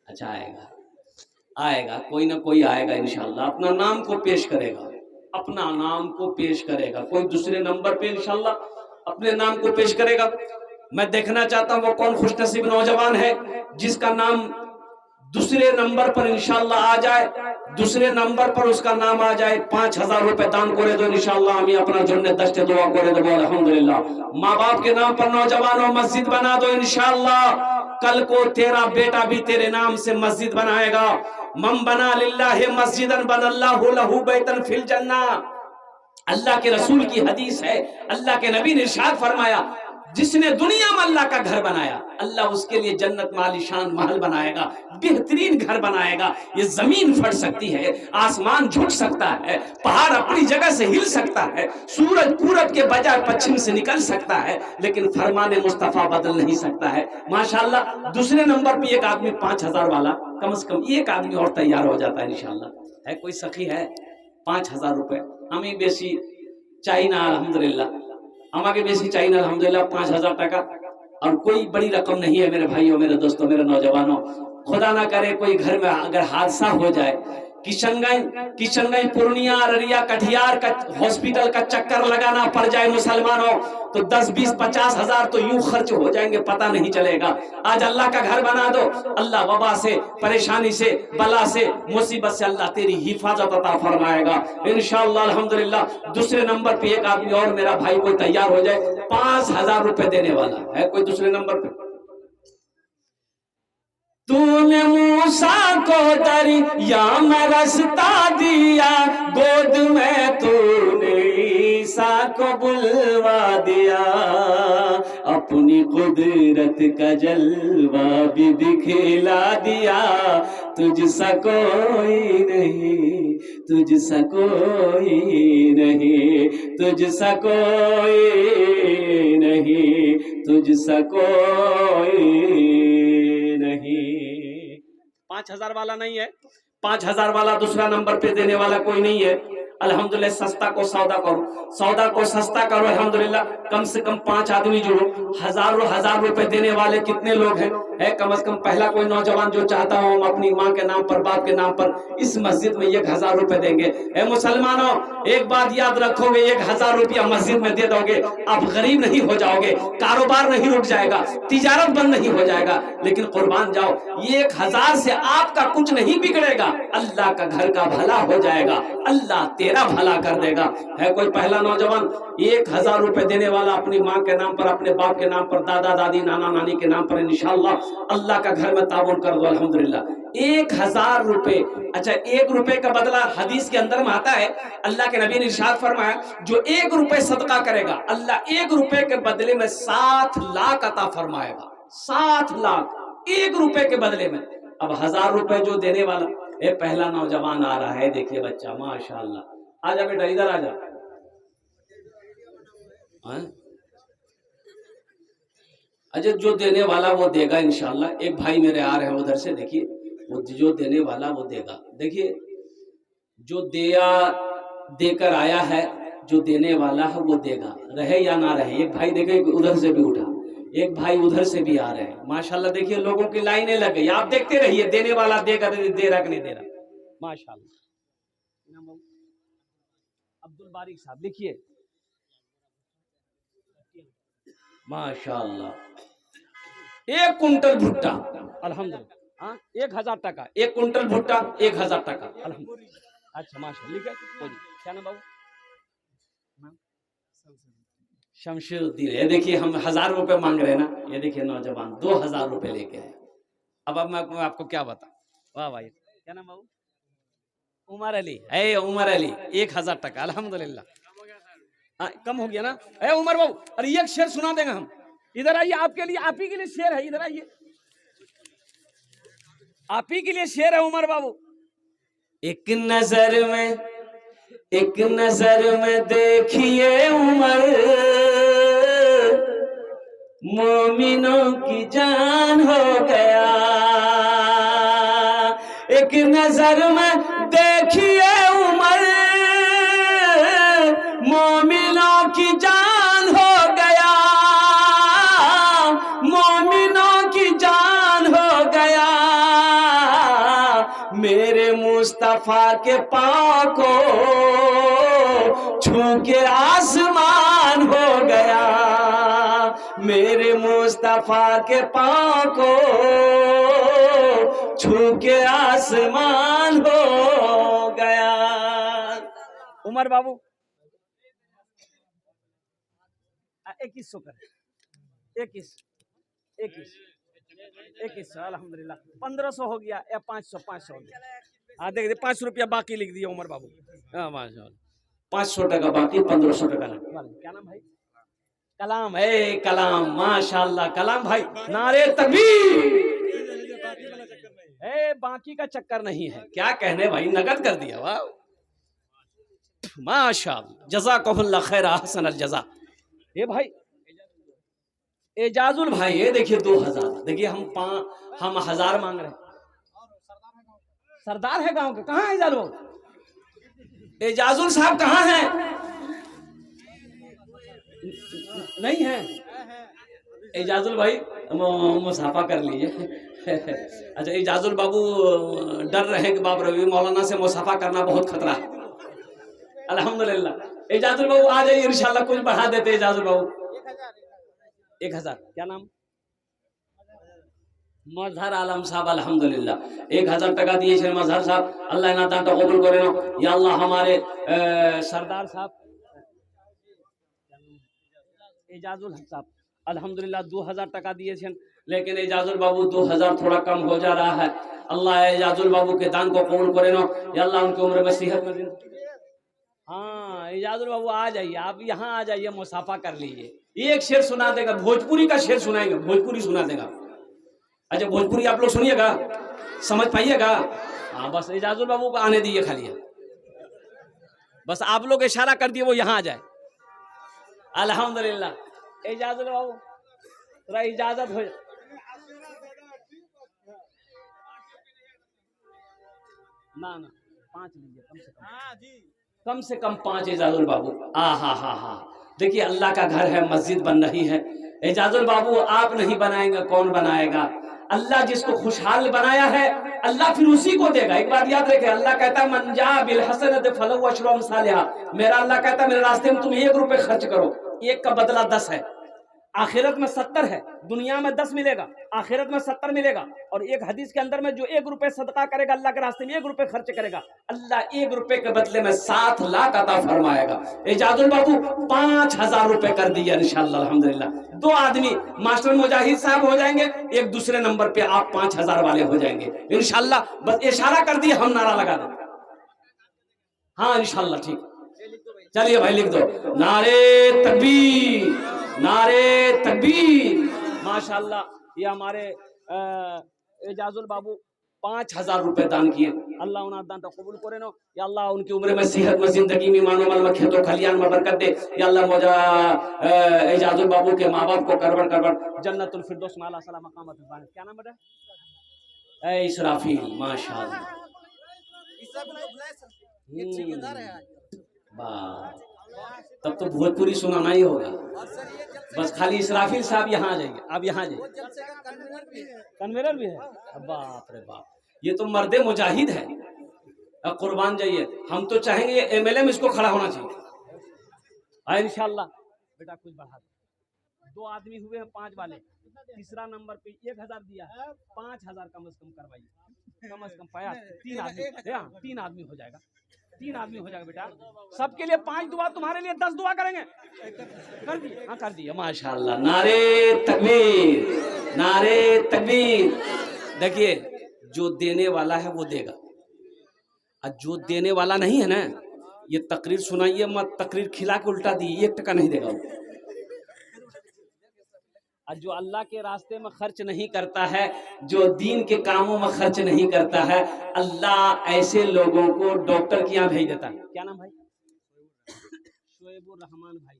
अच्छा आएगा, आएगा, कोई ना कोई आएगा इंशाअल्लाह, अपना नाम को पेश करेगा, अपना नाम को पेश करेगा। कोई दूसरे नंबर पे इंशाअल्लाह अपने नाम को पेश करेगा। मैं देखना चाहता हूं वो कौन खुशनसीब नौजवान है जिसका नाम दूसरे नंबर पर इंशाअल्लाह आ जाए, दूसरे नंबर पर उसका नाम आ जाए। 5000 रुपए दान करे दो इंशाअल्लाह, हमें अपना जन्नत दस्ते दुआ करे दो अल्हम्दुलिल्लाह। माँ बाप के नाम पर नौजवानों मस्जिद बना दो इंशाअल्लाह, कल को तेरा बेटा भी तेरे नाम से मस्जिद बनाएगा। मन बना लिल्लाहि मस्जिदन बनल्लाहु लहू बैतन फिल जन्ना। अल्लाह के रसूल की हदीस है, अल्लाह के नबी ने इरशाद फरमाया, जिसने दुनिया में अल्लाह का घर बनाया, अल्लाह उसके लिए जन्नत में आलीशान महल बनाएगा, बेहतरीन घर बनाएगा। ये जमीन फट सकती है, आसमान झुक सकता है, पहाड़ अपनी जगह से हिल सकता है, सूरज पूरब के बजाय पश्चिम से निकल सकता है, लेकिन फरमाने मुस्तफा बदल नहीं सकता है। माशाअल्लाह दूसरे नंबर पे एक आदमी 5000 वाला, कम से कम एक आदमी और तैयार हो जाता है इंशाअल्लाह। है कोई सखी? है 5000 रुपए हमें बेसी चाहिए ना अल्हम्दुलिल्लाह, हमारे बेसी चाहिए ना अल्हम्दुलिल्लाह 5000 टका, और कोई बड़ी रकम नहीं है मेरे भाइयों, मेरे दोस्तों, मेरे नौजवानों। खुदा ना करे कोई घर में अगर हादसा हो जाए, किशनगंज पूर्णिया अररिया कटिहार का हॉस्पिटल का चक्कर लगाना पड़ जाए मुसलमानों, तो 10 20 50 हजार तो यूं खर्च हो जाएंगे, पता नहीं चलेगा। आज अल्लाह का घर बना दो, अल्लाह वबा से, परेशानी से, बला से, मुसीबत से अल्लाह तेरी हिफाजत अता फरमाएगा इंशाअल्लाह अल्हम्दुलिल्लाह। दूसरे नंबर पे एक आदमी और मेरा भाई कोई तैयार हो जाए, 5000 रुपए देने वाला है कोई दूसरे नंबर पे? तूने मूसा को दरिया में रास्ता दिया, गोद में तूने ईसा को बुलवा दिया, अपनी कुदरत का जलवा भी दिखला दिया। तुझसा कोई नहीं, तुझसा कोई नहीं, तुझसा कोई नहीं, तुझसा कोई नहीं। 5,000 वाला नहीं है, 5,000 वाला दूसरा नंबर पे देने वाला कोई नहीं है। अल्हम्दुलिल्लाह सस्ता को सौदा करो, सौदा को सस्ता करो। अल्हम्दुलिल्लाह कम से कम 5 आदमी जुड़ो। हजार रुपए देने वाले कितने लोग हैं? है कम से कम पहला कोई नौजवान जो चाहता हो हम अपनी माँ के नाम पर, बाप के नाम पर इस मस्जिद में 1,000 रुपए देंगे। ए मुसलमानों, एक बात याद रखोगे, 1,000 रुपया मस्जिद में दे दोगे, आप गरीब नहीं हो जाओगे, कारोबार नहीं रुक जाएगा, तिजारत बंद नहीं हो जाएगा, लेकिन कुर्बान जाओ, ये 1,000 से आपका कुछ नहीं बिगड़ेगा, अल्लाह का घर का भला हो जाएगा, अल्लाह तेरा भला कर देगा। है कोई पहला नौजवान 1,000 रुपए देने वाला अपनी माँ के नाम पर, अपने बाप के नाम पर, दादा दादी नाना नानी के नाम पर, इंशाअल्लाह अल्लाह का घर में ताबून कर दो। अल्हम्दुलिल्लाह 1,000 रुपए। अच्छा, 1 रुपए का बदला हदीस के अंदर में आता है, अल्लाह के नबी ने इरशाद फरमाया, जो 1 रुपए सदका करेगा अल्लाह 1 रुपए के बदले में 7 लाख अता फरमाएगा। 7 लाख 1 रुपए के बदले में। अब 1,000 रुपए जो देने वाला, ये पहला नौजवान आ रहा है, देखिए बच्चा माशाअल्लाह। आजा बेटा, इधर आजा। अच्छा, जो देने वाला वो देगा इंशाअल्लाह। एक भाई मेरे आ रहे हैं उधर से, देखिए वो जो देने वाला वो देगा। देखिए जो दिया देकर आया है, जो देने वाला है वो देगा, रहे या ना रहे। एक भाई देखे उधर से भी उठा, एक भाई उधर से भी आ रहे हैं माशाल्लाह। देखिए लोगों की लाइनें लग गई, आप देखते रहिए देने वाला देगा, दे रहा कि नहीं दे रहा। माशाल्लाह। अब्दुल बारिक साहब लिखिए, माशाल्लाह। 1 कुंटल भुट्टा अल्हम्दुलिल्लाह। हाँ, 1,000 टका 1 कुंटल भुट्टा, 1,000 टका अल्हम्दुलिल्लाह। अच्छा माशाल्लाह, लिखे क्या नाम बाबू? शमशुद्दीन। ये देखिए हम 1,000 रुपए मांग रहे हैं ना, ये देखिए नौजवान 2,000 रुपए लेके आए। अब मैं आपको क्या बताऊं। वाह भाई, क्या नाम बाबू? उमर अली। है उमर अली, 1,000 टका अल्हम्दुलिल्लाह। कम हो गया ना? है उमर बाबू, अरे एक शेर सुना देंगे हम। इधर आइए, आपके लिए, आप ही के लिए शेर है, इधर आइए, आप ही के लिए शेर है उमर बाबू। एक नजर में देखिए उमर, मोमिनों की जान हो गया। एक नजर में देखिए उमर, मोमिनों की जान हो गया, मोमिनों की जान हो गया। मेरे मुस्तफा के पाँव को छू के आसमान हो गया, मेरे मुस्तफा के पाँव को छू के आसमान हो गया। उमर बाबू 2100 कर, 21 अल्हम्दुलिल्लाह। 1500 हो गया या 500 हो गया। देख 5 रुपया बाकी लिख दिया उमर बाबू। 500 टका बाकी, 1500 टका। क्या नाम भाई? कलाम। है कलाम, माशाल्लाह कलाम भाई, नारे तकबीर। बाकी का चक्कर नहीं है, क्या कहने भाई, नगद कर दिया। वाह माशाल्लाह, जज़ाकहुल्लाह खैर, अहसन अल जज़ा। ये भाई एजाजुल भाई, ये देखिए 2,000। देखिए हम 1,000 मांग रहे हैं। सरदार है गांव के, कहाँ है एजाजुल बाबू? एजाजुल साहब कहाँ हैं? नहीं है एजाजुल भाई, मुसाफा कर लीजिए। अच्छा, एजाजुल बाबू डर रहे हैं कि बाप रवि मौलाना से मुसाफा करना बहुत खतरा है। अल्हम्दुलिल्लाह एजाजुल बाबू आ जाइए, इंशाल्लाह कुछ बढ़ा देते एजाजुल बाबू। 1,000। क्या नाम? मजहर आलम साहब अल्हम्दुलिल्लाह 1,000 टका दिए मजहर साहब, अल्लाह ना दाता कबूल करे ना या अल्लाह। हमारे सरदार साहब एजाजुल हक साहब अल्हम्दुलिल्लाह 2,000 टका दिए, लेकिन एजाजुल बाबू 2,000 थोड़ा कम हो जा रहा है। अल्लाह एजाजुल बाबू के दान को कबूल करे ना या अल्लाह, उनकी उम्र में सेहत में। हाँ एजाजुल बाबू आ जाइए, आप यहाँ आ जाइए, मुसाफा कर लीजिए। एक शेर सुना देगा, भोजपुरी का शेर सुनाएंगे, भोजपुरी सुना देगा। अच्छा भोजपुरी आप लोग सुनिएगा, समझ पाइएगा। हाँ बस एजाजुल बाबू को आने दीजिए खाली, बस आप लोग इशारा कर दिए वो यहाँ आ जाए। अल्हम्दुलिल्लाह एजाजुल बाबू थोड़ा इजाजत हो। ना ना 5 लीजिए कम से कम। हाँ जी, कम से कम 5 एजाजुल बाबू। हा। देखिए अल्लाह का घर है, मस्जिद बन रही है। एजाजुल बाबू आप नहीं बनाएंगे कौन बनाएगा? अल्लाह जिसको खुशहाल बनाया है अल्लाह फिर उसी को देगा। एक बात याद रखे, अल्लाह कहता है मन जा बिल हसनत फलहु अशरु अमसालिहा। मेरा अल्लाह कहता है मेरे रास्ते में तुम 1 रुपए खर्च करो, 1 का बदला 10 है। आखिरत में 70 है, दुनिया में 10 मिलेगा, आखिरत में 70 मिलेगा। और एक हदीस के अंदर में जो 1 रुपए सदका करेगा अल्लाह के रास्ते में, 1 रुपए खर्च करेगा, अल्लाह 1 रुपए के बदले में 7 लाख अता फरमाएगा। एजाजुल बाबू 5000 रुपए कर दिया इंशाअल्लाह अल्हम्दुलिल्लाह। 2 आदमी मास्टर मुजाहिद साहब हो जाएंगे, एक दूसरे नंबर पे आप 5000 वाले हो जाएंगे इंशाअल्लाह। बस इशारा कर दिया, हम नारा लगा दें। हाँ इंशाअल्लाह ठीक। चलिए भाई लिख दो, नारे तकबीर, नारे तकबीर। माशाअल्लाह ये हमारे एजाजुल बाबू 5000 रुपए दान किए। अल्लाह उन्हें दान तो कबूल करे नो। या अल्लाह उनकी उम्र में, सेहत में, जिंदगी में, मानो माल में, खेतों खलियान में बरकत दे। या अल्लाह मौजा एजाजुल बाबू के माँ बाप को करवड़ जन्नतुल फिरदौस में अला सला मकामत। क्या नाम बेटा? इसराफील। माशाअल्लाह तब तो भोजपुरी सुनाना ही होगा। बस खाली इसराफील साहब यहाँ आ जाइए, आप यहाँ जाइए। कन्वेनर भी है? बाप रे बाप, ये तो मर्दे मुजाहिद है। अब कुर्बान जाइए। हम तो चाहेंगे ये एमएलए में इसको खड़ा होना चाहिए इंशाअल्लाह। बेटा कुछ बढ़ा दो। 2 आदमी हुए हैं 5 वाले, तीसरा नंबर पे 1000 दिया है, 5000 कम से कम करवाइए, कम से कम पाया। 3 आदमी, 3 आदमी हो जाएगा, 3 आदमी हो जाएगा बेटा। सबके लिए 5 दुआ, तुम्हारे लिए 10 दुआ करेंगे। कर दिए? हाँ कर दिए माशाअल्लाह। नारे तकबीर, नारे तकबीर। देखिए जो देने वाला है वो देगा, और जो देने वाला नहीं है ना, ये तकरीर सुनाइए मत, तकरीर खिला के उल्टा दी, 1 टका नहीं देगा। और जो अल्लाह के रास्ते में खर्च नहीं करता है, जो दीन के कामों में खर्च नहीं करता है, अल्लाह ऐसे लोगों को डॉक्टर के यहाँ भेज देता है। क्या नाम भाई? शोएबुर रहमान भाई।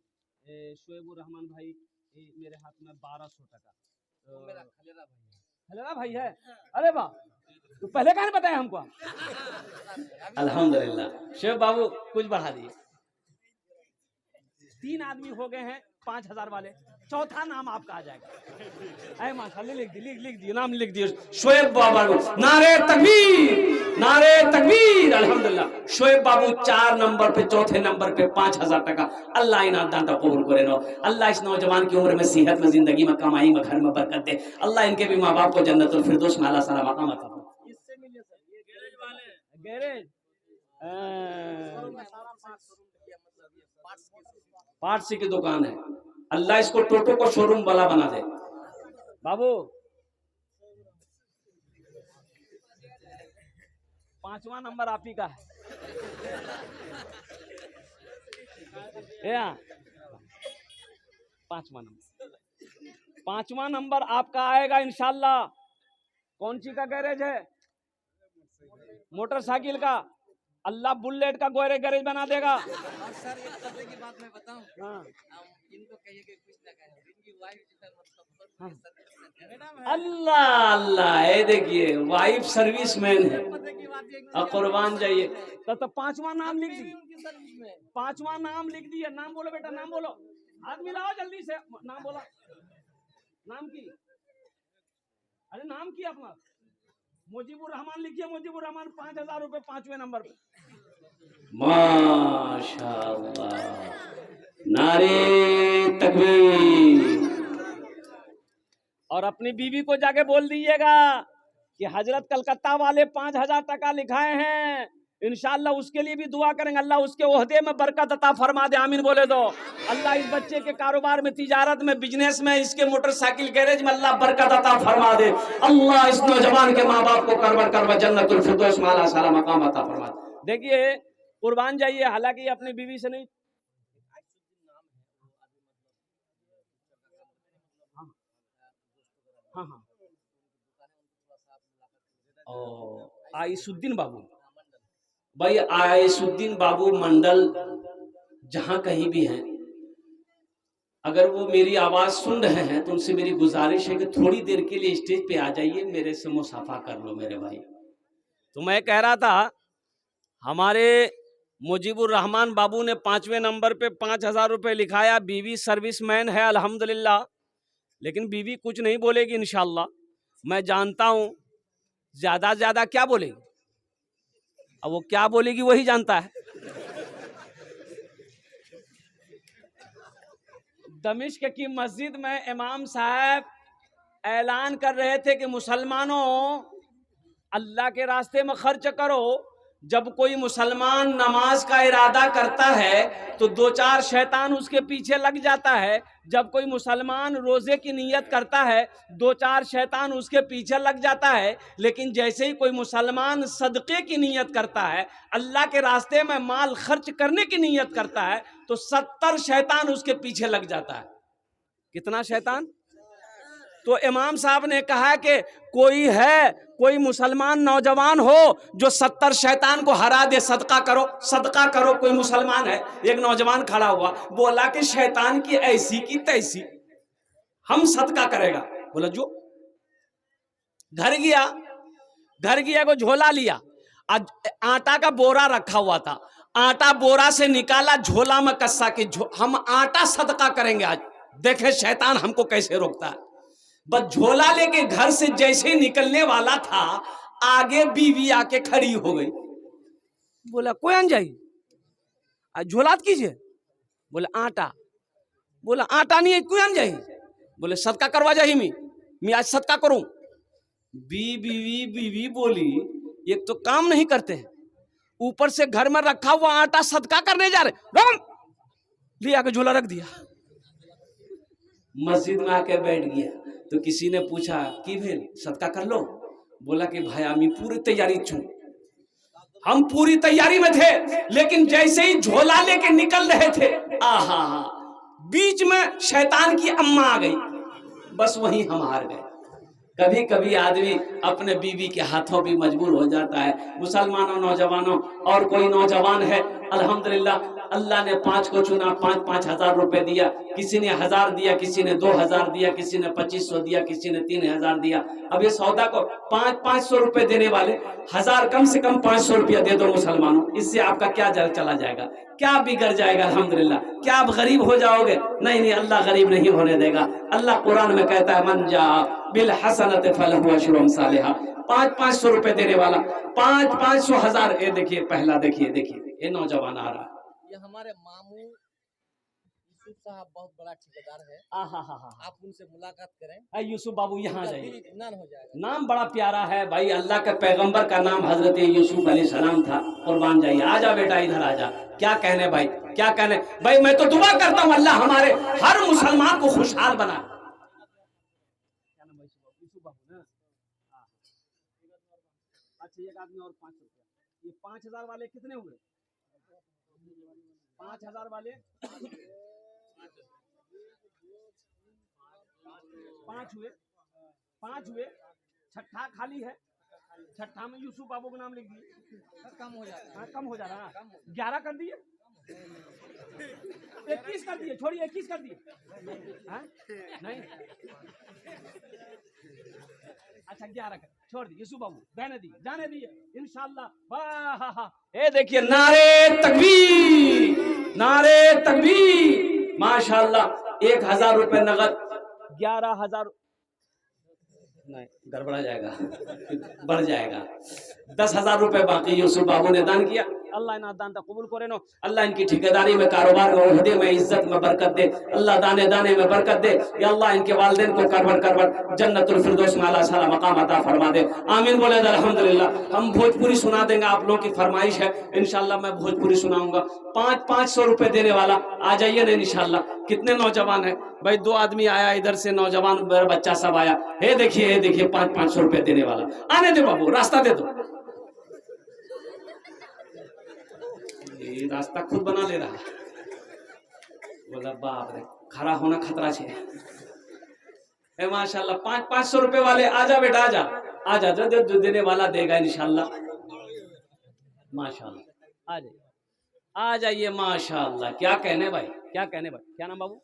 शोएबुर रहमान भाई मेरे हाथ में 1200 टका। खलेरा भाई है? अरे वाह, तो पहले कहाँ बताया हमको? अल्हम्दुलिल्लाह। शेख बाबू कुछ बढ़ा दिए। 3 आदमी हो गए हैं 5000 वाले, चौथा नाम आपका आ जाएगा। ऐ माशाअल्लाह लिख दिए, नाम लिख दिए, शोएब बाबा। नारे तकबीर, नारे तकबीर। अल्हम्दुलिल्लाह शोएब बाबू 4 नंबर पे, चौथे नंबर पे 5000 टका। अल्लाह इनाम दान कबूल करे नो। अल्लाह इस नौजवान की उम्र में, सेहत में, जिंदगी में, कमाई में, घर में बरकत दे। अल्लाह इनके भी माँ बाप को जन्नतुल फिरदौस में अला सला मकाम अता फरमाए। इससे मिलिए सर, ये गैरेज वाले, गैरेज पार्ट्स की दुकान है। अल्लाह इसको टोटो को शोरूम वाला बना दे। बाबू 5वां नंबर आप ही का है। 5वां नंबर आपका आएगा इंशाल्लाह। कौन सी का गैरेज है? मोटरसाइकिल का। अल्लाह बुलेट का गैरेज बना देगा। सर एक पते की बात मैं बताऊं? हाँ। इनको कहिए कि कुछ ना कहे, इनकी वाइफ अल्लाह अल्लाह, ये देखिए वाइफ सर्विसमैन है। अब कुर्बान जाइए। तो 5वां नाम लिख दिए, 5वां नाम लिख दिए। नाम बोलो बेटा, नाम बोलो, हाथ मिलाओ जल्दी से, नाम बोला। नाम की? अरे नाम की अपना मुजीबुर रहमान लिखिए। मुजीबुर रहमान 5000 रुपए 5वें नंबर पे। माशाअल्लाह, नारे तकबीर। और अपनी बीवी को जाके बोल दीजिएगा कि हजरत कलकत्ता वाले 5000 टका लिखाए हैं, इंशाअल्लाह उसके लिए भी दुआ करेंगे। अल्लाह उसके ओहदे में बरकत अता फरमा दे, आमीन बोले दो। अल्लाह इस बच्चे के कारोबार में, तिजारत में, बिजनेस में, इसके मोटरसाइकिल गैरेज में अल्लाह बरकत अता फरमा दे। अल्लाह इस नौजवान के माँ बाप को करवर जन्नतुल फिरदौस में आला साला मकाम अता फरमा दे। देखिए कुर्बान जाइए, हालांकि अपनी बीवी से नहीं, हाँ हाँ, आइसुद्दीन बाबू भाई, आइसुद्दीन बाबू मंडल जहां कहीं भी हैं, अगर वो मेरी आवाज सुन रहे हैं तो उनसे मेरी गुजारिश है कि थोड़ी देर के लिए स्टेज पे आ जाइए, मेरे से मुसाफा कर लो मेरे भाई। तो मैं कह रहा था हमारे मुजीबुर रहमान बाबू ने 5वें नंबर पे 5,000 रुपये लिखाया। बीवी सर्विसमैन है अल्हम्दुलिल्लाह, लेकिन बीवी कुछ नहीं बोलेगी इंशाल्लाह। मैं जानता हूं ज्यादा ज्यादा क्या बोलेगी, अब वो क्या बोलेगी वही जानता है। दमिश्क की मस्जिद में इमाम साहब ऐलान कर रहे थे कि मुसलमानों अल्लाह के रास्ते में खर्च करो। जब कोई मुसलमान नमाज का इरादा करता है तो दो चार शैतान उसके पीछे लग जाता है। जब कोई मुसलमान रोजे की नीयत करता है दो चार शैतान उसके पीछे लग जाता है। लेकिन जैसे ही कोई मुसलमान सदक़े की नीयत करता है, अल्लाह के रास्ते में माल खर्च करने की नीयत करता है, तो 70 शैतान उसके पीछे लग जाता है। कितना शैतान? तो इमाम साहब ने कहा कि कोई मुसलमान नौजवान हो जो 70 शैतान को हरा दे, सदका करो, सदका करो। कोई मुसलमान है, एक नौजवान खड़ा हुआ, बोला कि शैतान की ऐसी की तैसी, हम सदका करेगा। बोला जो। घर गया को झोला लिया, आज आटा का बोरा रखा हुआ था, आटा बोरा से निकाला, झोला में कस्सा कि हम आटा सदका करेंगे आज, देखे शैतान हमको कैसे रोकता है। बस झोला लेके घर से जैसे ही निकलने वाला था, आगे बीवी आके खड़ी हो गई। बोला कोई अन जाई झोला कीजिए। बोले आटा। बोला आटा नहीं है, कोई अन जाई। बोले सदका करवा जाही मैं आज सदका करूं। बीवी बोली एक तो काम नहीं करते हैं, ऊपर से घर में रखा हुआ आटा सदका करने जा रहे। लिया के झोला रख दिया, मस्जिद में आके बैठ गया। तो किसी ने पूछा कि भेल सदका कर लो। बोला कि भाई हम पूरी तैयारी छू, हम पूरी तैयारी में थे, लेकिन जैसे ही झोला लेके निकल रहे थे, आहा बीच में शैतान की अम्मा आ गई, बस वहीं हम हार गए। कभी कभी आदमी अपने बीवी के हाथों भी मजबूर हो जाता है। मुसलमानों नौजवानों, और कोई नौजवान है अल्हम्दुलिल्लाह अल्लाह ने 5 को चुना, 5-5 हजार रुपए दिया। किसी ने 1000 दिया, किसी ने 2000 दिया, किसी ने 2500 दिया, किसी ने 3000 दिया। अब ये सौदा को 500 रुपए देने वाले 1000 कम से कम 500 रुपया दे दो मुसलमानों, इससे आपका क्या चला जाएगा, क्या बिगड़ जाएगा। अल्हम्दुलिल्लाह क्या आप गरीब हो जाओगे? नहीं, अल्लाह गरीब नहीं होने देगा। अल्लाह कुरान में कहता है मन जा बिल हसनत फलहु अशरु अमसालिहा। 500 रुपए देने वाला 500 हजार। ये देखिए पहला, देखिए ये नौजवान आ रहा है। ये हमारे मामू यूसुफ साहब बहुत बड़ा ठेकेदार है। आप उनसे मुलाकात करें। यूसुफ बाबू यहाँ जाइए, इत्मीनान हो जाएगा। नाम बड़ा प्यारा है भाई, अल्लाह के पैगंबर का नाम हजरत यूसुफ अलैहिस्सलाम था। कुर्बान जाइए, आजा बेटा इधर आजा। क्या कहने भाई, क्या कहने भाई। मैं तो दुआ करता हूँ अल्लाह हमारे हर मुसलमान को खुशहाल बना। अच्छा एक आदमी और 500 रुपया। ये 5000 वाले कितने हुए? 5000 वाले 5 हुए। छठा खाली है, छठा में यूसुफ बाबू का नाम लिख दिए। कम हो जाएगा। हाँ कम हो जा रहा है, 11 कर दिए, 21 कर दिए, छोड़िए 21 कर दिए। नहीं अच्छा 11 कर छोड़ दी। यूसुफ बाबू जाने दिए इंशाल्लाह। ये देखिए नारे तकबीर, नारे तकबीर, माशाल्लाह। 1000 रुपए नगद, 11,000 नहीं गड़बड़ा जाएगा, बढ़ जाएगा। 10,000 रुपए बाकी यूसुफ बाबू ने दान किया। अल्लाह इन्हें दान कबूल करे नो। अल्लाह इनकी ठेकेदारी में, कारोबार में, ओहदे में, इज्जत में बरकत दे। अल्लाह दाने दाने में बरकत दे। या अल्लाह इनके वालिदैन को करवट जन्नतुल फिरदौस में आला साला मकाम अता फरमा दे। आमीन बोले अल्हम्दुलिल्लाह। हम भोजपुरी सुना देंगे, आप लोगों की फरमाइश है, इंशाल्लाह मैं भोजपुरी सुनाऊंगा। 500 रुपए देने वाला आ जाइए ना इंशाल्लाह। कितने नौजवान है भाई? 2 आदमी आया इधर से, नौजवान बच्चा सब आया। हे देखिए 500 रुपए देने वाला। आने दे बाबू, रास्ता दे दो। ये रास्ता खुद बना ले रहा। बोला बाप रे, खड़ा होना खतरा है। माशाल्लाह 500 रुपए वाले आजा बेटा, आजा जो देने वाला देगा इंशाल्लाह। माशाल्लाह आ जाइए माशाल्लाह। क्या कहने भाई, क्या नाम बाबू?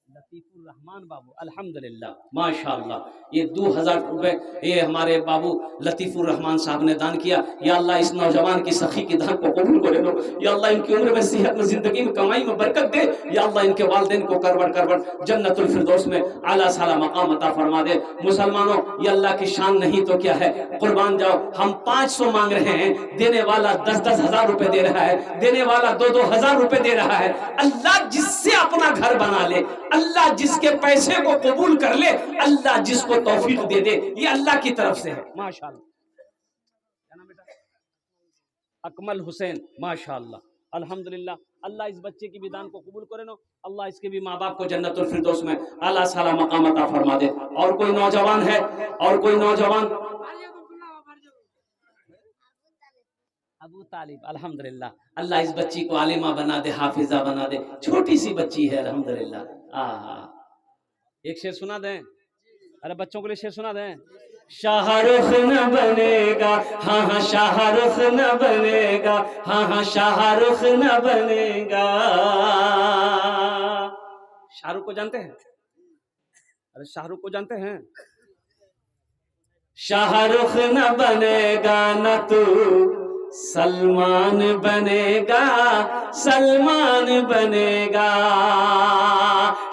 लतीफुर रहमान बाबू, अल्हम्दुलिल्लाह, माशाअल्लाह। ये 2000 रुपए ये हमारे बाबू लतीफुर रहमान साहब ने दान किया। या अल्लाह इस नौजवान की सखी की दान को कबूल करे लो। या अल्लाह इनकी उम्र में, सेहत में, जिंदगी में, कमाई में बरकत दे। या अल्लाह इनके वालिदैन को करवट करवट जन्नतुल फिरदौस में आला साला मकाम अता फरमा दे। मुसलमानों, ये अल्लाह की शान नहीं तो क्या है। कुर्बान जाओ, हम 500 मांग रहे हैं, देने वाला 10-10 हजार रुपए दे रहा है, देने वाला 2-2 हजार रुपए दे रहा है। अल्लाह जिससे अपना घर बना ले, अल्लाह जिसके पैसे को कबूल कर ले, अल्लाह जिसको तौफीक दे दे, ये अल्लाह की तरफ से है। माशाअल्लाह। क्या नाम बेटा? अकमल हुसैन, माशाअल्लाह, अल्हम्दुलिल्लाह। अल्लाह इस बच्चे की भी दान को कबूल करे नो। अल्लाह इसके भी माँ बाप को जन्नतुल फिरदौस में आला साला मकाम अता फरमा दे। और कोई नौजवान है? और कोई नौजवान? अबू तालिब, अल्हम्दुलिल्लाह। अल्लाह इस बच्ची को आलिमा बना दे, हाफिजा बना दे। छोटी सी बच्ची है, अल्हम्दुलिल्लाह। एक शेर सुना दें? अरे बच्चों के लिए शेर सुना दें। शाहरुख न बनेगा, हाँ हाँ शाहरुख न बनेगा, हाँ हाँ शाहरुख न बनेगा। शाहरुख को जानते हैं? अरे शाहरुख को जानते हैं? शाहरुख न बनेगा न तू सलमान बनेगा, सलमान बनेगा।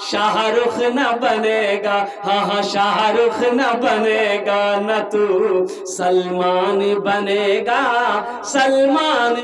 शाहरुख न बनेगा, हाँ हाँ शाहरुख न बनेगा न तू सलमान बनेगा, सलमान।